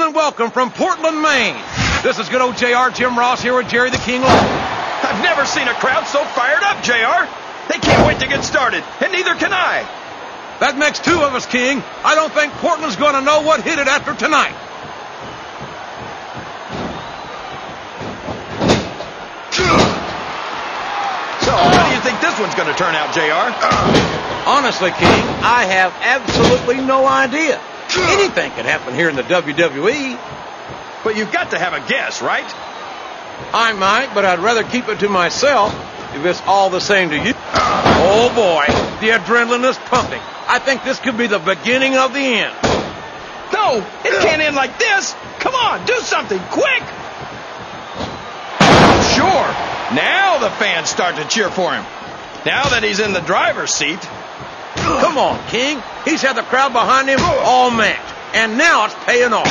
and welcome from Portland, Maine. This is good old JR, Jim Ross here with Jerry the King Lawler. I've never seen a crowd so fired up, JR. They can't wait to get started, and neither can I. That makes two of us, King. I don't think Portland's going to know what hit it after tonight. So, how do you think this one's going to turn out, JR? Honestly, King, I have absolutely no idea. Anything can happen here in the WWE. But you've got to have a guess, right? I might, but I'd rather keep it to myself if it's all the same to you. Oh, boy, the adrenaline is pumping. I think this could be the beginning of the end. No, it can't end like this. Come on, do something, quick! Sure, now the fans start to cheer for him. Now that he's in the driver's seat. Come on, King. He's had the crowd behind him all match, and now it's paying off.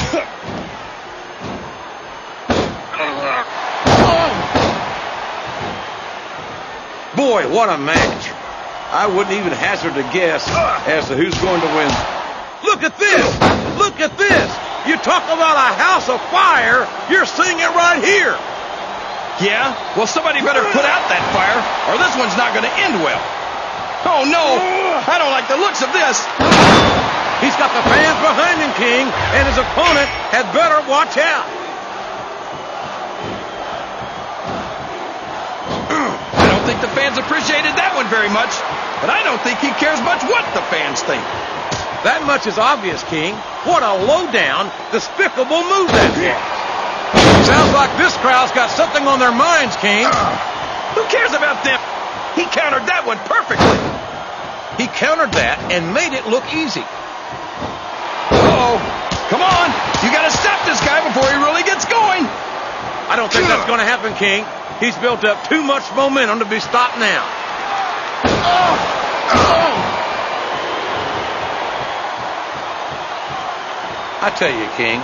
Boy, what a match. I wouldn't even hazard a guess as to who's going to win. Look at this. Look at this. You talk about a house of fire, you're seeing it right here. Yeah? Well, somebody better put out that fire, or this one's not going to end well. Oh, no. I don't like the looks of this. He's got the fans behind him, King, and his opponent had better watch out. I don't think the fans appreciated that one very much, but I don't think he cares much what the fans think. That much is obvious, King. What a low-down, despicable move that is. Sounds like this crowd's got something on their minds, King. Who cares about them? He countered that one perfectly. He countered that and made it look easy. Uh-oh. Come on. You got to stop this guy before he really gets going. I don't think that's going to happen, King. He's built up too much momentum to be stopped now. I tell you, King,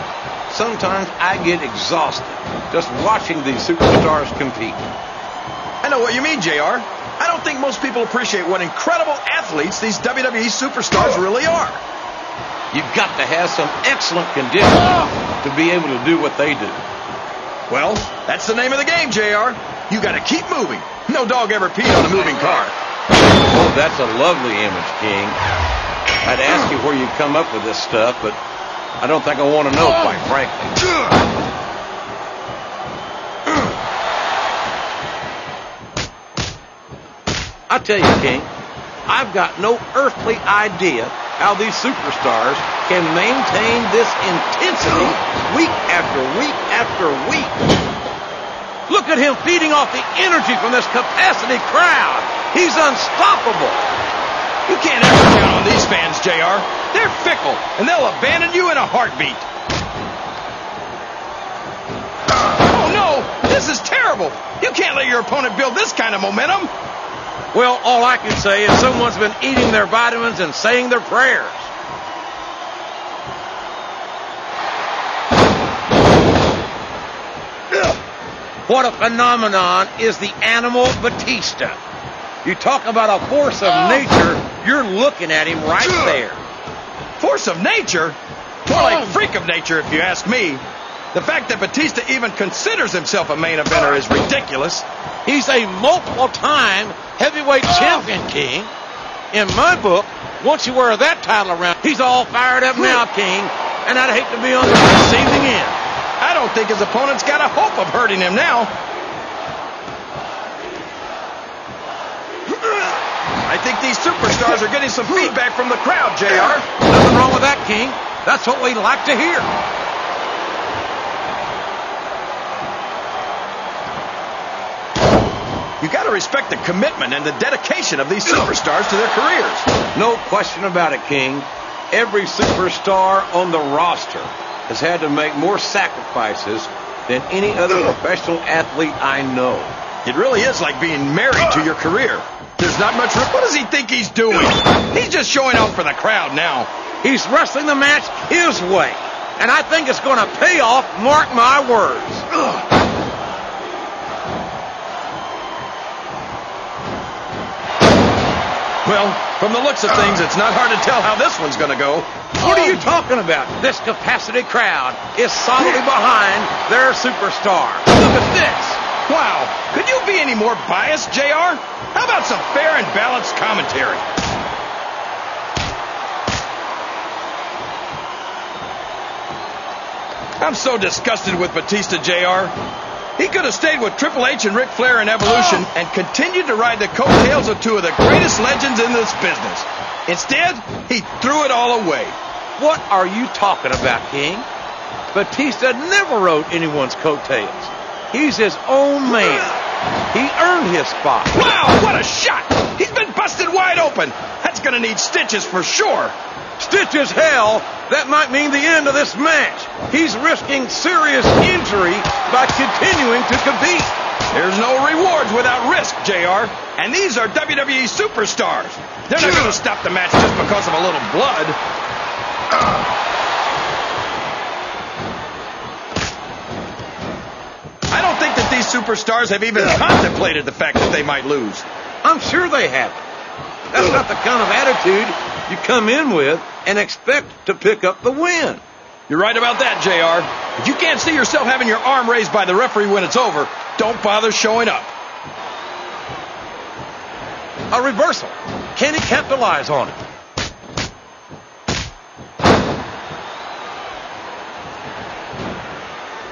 sometimes I get exhausted just watching these superstars compete. I know what you mean, JR. I don't think most people appreciate what incredible athletes these WWE superstars really are. You've got to have some excellent conditioning to be able to do what they do. Well, that's the name of the game, JR. You got to keep moving. No dog ever peed on a moving car. Oh, that's a lovely image, King. I'd ask you where you come up with this stuff, but I don't think I want to know, quite frankly. I tell you, King, I've got no earthly idea how these superstars can maintain this intensity week after week after week. Look at him feeding off the energy from this capacity crowd. He's unstoppable. You can't ever count on these fans, JR. They're fickle, and they'll abandon you in a heartbeat. Oh, no! This is terrible! You can't let your opponent build this kind of momentum. Well, all I can say is someone's been eating their vitamins and saying their prayers. What a phenomenon is the animal Batista. You talk about a force of nature, you're looking at him right there. Force of nature? More like freak of nature, if you ask me. The fact that Batista even considers himself a main eventer is ridiculous. He's a multiple-time heavyweight champion, King. In my book, once you wear that title around, he's all fired up now, King, and I'd hate to be on the receiving end. I don't think his opponent's got a hope of hurting him now. I think these superstars are getting some feedback from the crowd, JR. Nothing wrong with that, King. That's what we like to hear. You got to respect the commitment and the dedication of these superstars to their careers. No question about it, King. Every superstar on the roster has had to make more sacrifices than any other professional athlete I know. It really is like being married to your career. There's not much room. What does he think he's doing? He's just showing off for the crowd now. He's wrestling the match his way, and I think it's going to pay off, mark my words. Well, from the looks of things, it's not hard to tell how this one's going to go. What are you talking about? This capacity crowd is solidly behind their superstar. Look at this. Wow, could you be any more biased, JR? How about some fair and balanced commentary? I'm so disgusted with Batista, JR. He could have stayed with Triple H and Ric Flair in Evolution and continued to ride the coattails of two of the greatest legends in this business. Instead, he threw it all away. What are you talking about, King? Batista never rode anyone's coattails. He's his own man. He earned his spot. Wow, what a shot! He's been busted wide open. That's going to need stitches for sure. Stitches, hell, that might mean the end of this match. He's risking serious injury by continuing to compete. There's no rewards without risk, JR. And these are WWE superstars. They're not going to stop the match just because of a little blood. I don't think that these superstars have even contemplated the fact that they might lose. I'm sure they haven't. That's not the kind of attitude you come in with and expect to pick up the win. You're right about that, JR. If you can't see yourself having your arm raised by the referee when it's over, don't bother showing up. A reversal. Can he capitalize on it?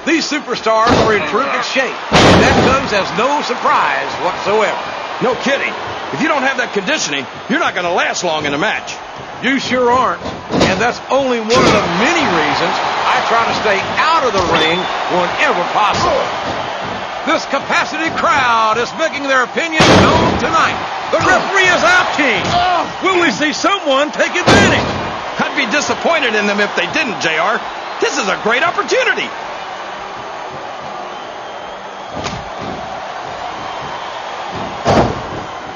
These superstars are in terrific shape. That comes as no surprise whatsoever. No kidding. If you don't have that conditioning, you're not going to last long in a match. You sure aren't. And that's only one of the many reasons I try to stay out of the ring whenever possible. This capacity crowd is making their opinions known tonight. The referee is out, King. Will we see someone take advantage? I'd be disappointed in them if they didn't, JR. This is a great opportunity.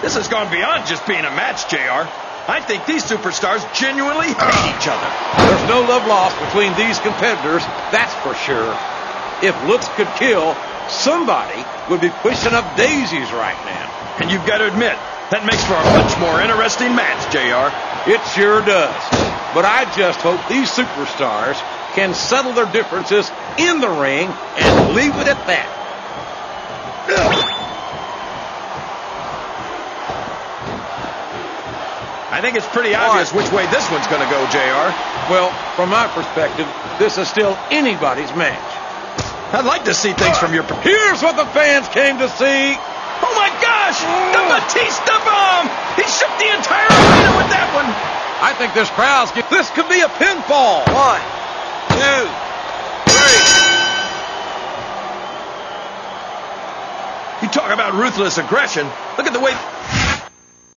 This has gone beyond just being a match, JR. I think these superstars genuinely hate each other. There's no love lost between these competitors, that's for sure. If looks could kill, somebody would be pushing up daisies right now. And you've got to admit, that makes for a much more interesting match, JR. It sure does. But I just hope these superstars can settle their differences in the ring and leave it at that. I think it's pretty obvious which way this one's going to go, JR. Well, from my perspective, this is still anybody's match. I'd like to see things from your... Here's what the fans came to see. Oh, my gosh! The Batista bomb! He shook the entire arena with that one. I think this crowd's... This could be a pinfall. 1, 2, 3. You talk about ruthless aggression. Look at the way...